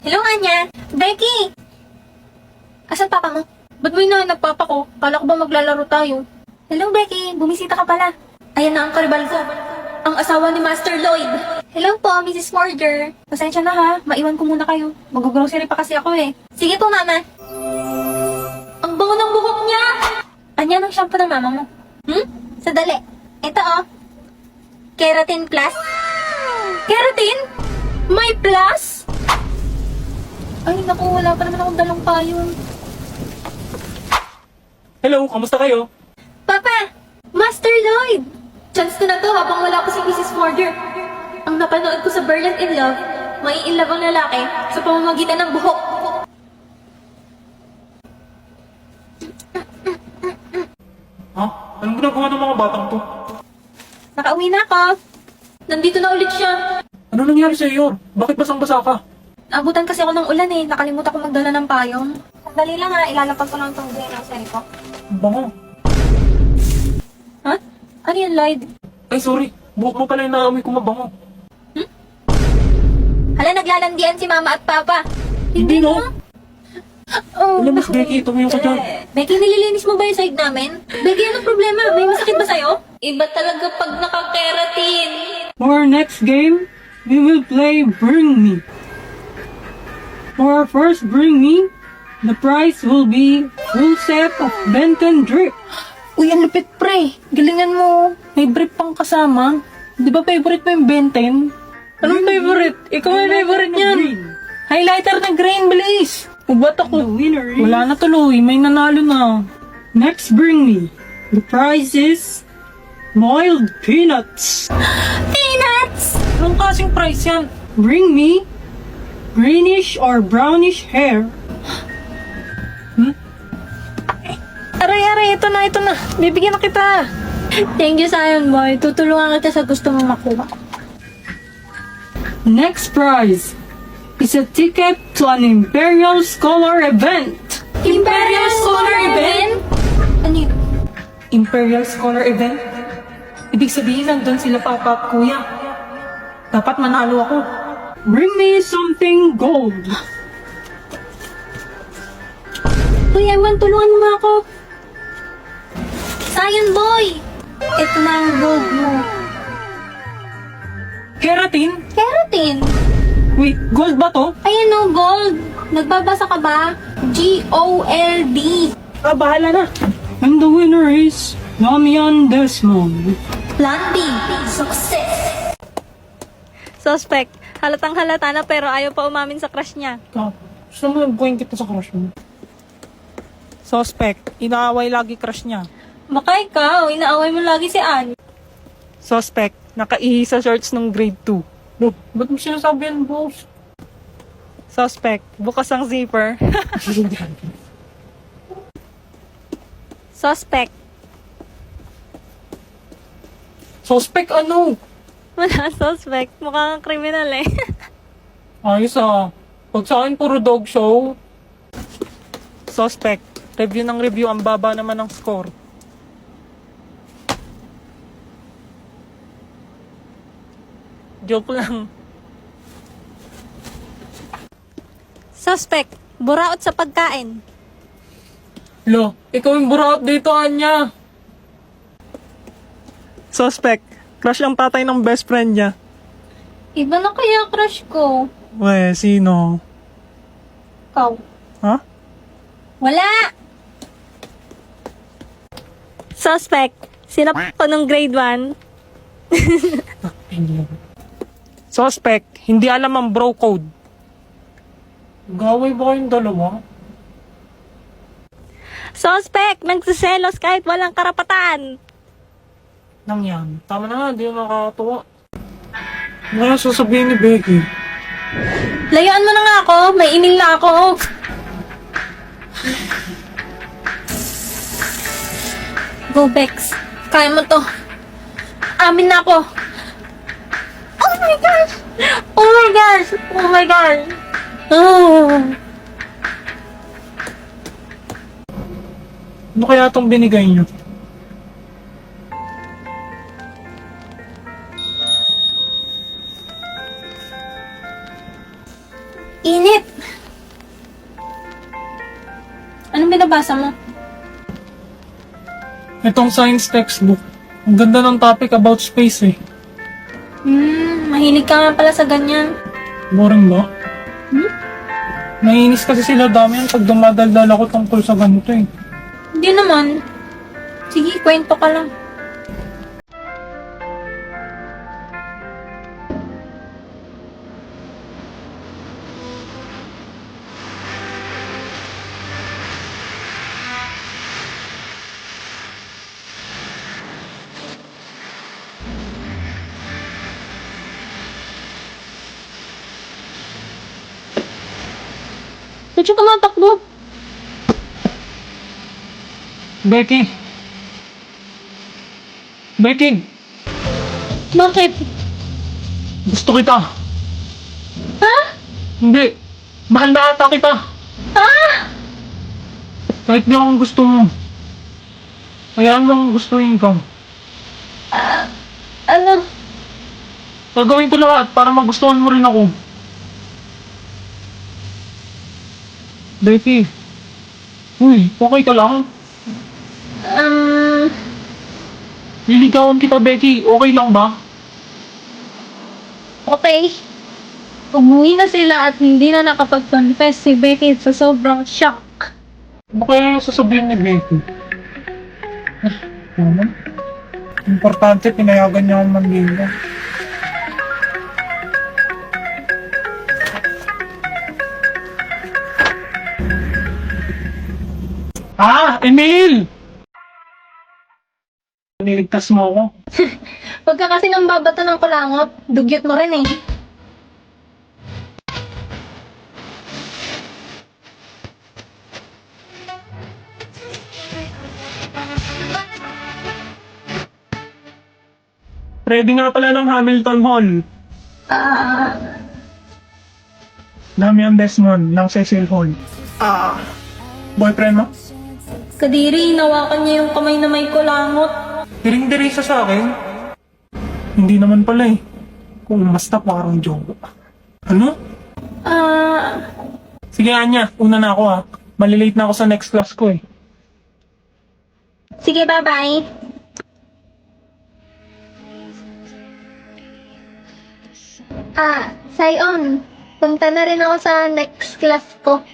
Hello, Anya! Becky! Asan papa mo? Ba't mo hinahanap papa ko? Kala ko ba maglalaro tayo? Hello, Becky! Bumisita ka pala. Ayan na ang karibal ko. Ang asawa ni Master Lloyd. Hello po, Mrs. Morger. Pasensya na ha. Maiwan ko muna kayo. Mag-grocery pa kasi ako eh. Sige po, mama. Ang bango ng buhok niya! Anya ng shampoo ng mama mo? Sadali. Ito oh. Keratin Plus. Keratin? May plus? Ay, naku, wala pa naman akong dalang payong. Hello, kamusta kayo? Papa! Master Lloyd! Chance ko na to habang wala pa si Mrs. Morger. Ang napanood ko sa Berlin in Love, may in love ang lalaki sa pamamagitan ng buhok. Ha? Anong ginagawa ng mga batang to? Nakauwi na ako. Nandito na ulit siya. Ano nangyari sa iyo? Bakit basang-basa ka? Abutan kasi ako ng ulan eh. Nakalimutan ko magdala ng payong. Sandali lang ha, ilalapag ko lang itong grocery ko. Ang bango. Ha? Ano yan, Lloyd? Ay, sorry. Buhok mo pala yung naamoy ko mabango. Hala, naglalandian si mama at papa. Hindi no? Oh, Alam mo, Becky, tumayo ka dyan. Becky, nililinis mo ba yung side namin? Becky, anong problema? May masakit ba sa'yo? Iba talaga pag nakakeratin. For our next game, we will play Bring Me. For our first Bring Me, the prize will be full set of Benton drip. Uy, ang lupit pre. Galingan mo. May drip pang kasama. Di ba favorite mo yung Benton? Anong favorite? Ikaw may favorite niyan. Highlighter na green, bilis. Ubat ako. Wala na tuloy. May nanalo na. Next Bring Me. The prize is boiled peanuts. Peanuts! Anong kasing price yan? Bring me greenish or brownish hair. Aray, ito na. Bibigyan na kita. Thank you, Sion Boy. Tutulungan kita sa gusto mong makuha. Next prize is a ticket to an Imperial Scholar event. Imperial Scholar Event? Ano yun? Imperial Scholar event? Ibig sabihin, nandun sila papa at kuya. Dapat manalo ako. Bring me something gold. Uy, Ewan, tulungan mo ako. Sion Boy! Ito na ang gold mo. Keratin? Keratin! Wait, gold ba to? Ayan o, gold. Nagbabasa ka ba? G-O-L-D. Bahala na. And the winner is Damian Desmond. Plan B. Success. Suspect. Halatang halata na pero ayaw pa umamin sa crush niya. Gusto mo nag-point kita sa crush mo? Suspect. Inaaway lagi crush niya. Baka ikaw, inaaway mo lagi si Ann. Suspect. Nakaihi sa shorts ng grade 2. No, ba't mo sinasabi yan, boss? Suspect. Bukas ang zipper. Suspect. Suspect ano? Wala, suspect. Mukhang kriminal eh. Ayos ah. Pag sa akin puro dog show. Suspect. Review ng review. Ang baba naman ng score. Joke lang. Suspect. Buraot sa pagkain. Lo, ikaw yung buraot dito, Anya. Suspect. Crush ang tatay ng best friend niya. Iba na kaya crush ko. We, sino? Ikaw. Ha? Wala! Suspect. Sinap ko nung grade 1. Suspect. Hindi alam ang bro code. Gaway ba kayong dalawa? Suspect. Nagsiselos kahit walang karapatan. Nang yan. Tama na nga, hindi na nakakatuwa. Ano kaya sasabihin ni Becky? Layuan mo na nga ako. May inil na ako. Go, Bex. Kaya mo to. Amin na ako. Oh my gosh! Oh my gosh! Oh my gosh! Oh. Ano kaya itong binigay niyo? Init! Anong binabasa mo? Itong science textbook. Ang ganda ng topic about space eh. Mahilig ka nga pala sa ganyan. Boring ba? Naiinis kasi sila dami yan pag dumadaldal ako tungkol sa ganito eh. Hindi naman. Sige, kwento ka lang. Ba't yung tumatakbo? Becky! Becky! Bakit? Gusto kita! Ha? Hindi! Mahal na ata kita! Kahit di akong gusto mo. Hayaan mo akong gustuhin ka. Ano? Gagawin ko lahat para magustuhan mo rin ako. Becky! Uy, okay ka lang? Niligawan kita, Becky. Okay lang ba? Okay. Umuwi na sila at hindi na nakapag-confess si Becky sa sobrang shock. Ano kaya yung sasabihin ni Becky? Naman. Importante, pinayagan niya akong manligaw. Emil! Niligtas mo ako. Huwag ka kasi nang babato ng kulangot. Dugyot mo rin eh. Ready nga pala ng Hamilton Hall. Damian Desmond ng Cecil Hall. Boyfriend mo? Kadiri, hinawakan niya yung kamay na may kulangot. Diring-diri siya sa akin. Hindi naman pala eh. Kung basta parang joke. Ano? Sige Anya, una na ako ah. Malilate na ako sa next class ko eh. Sige, bye-bye. Sayon, punta na rin ako sa next class ko.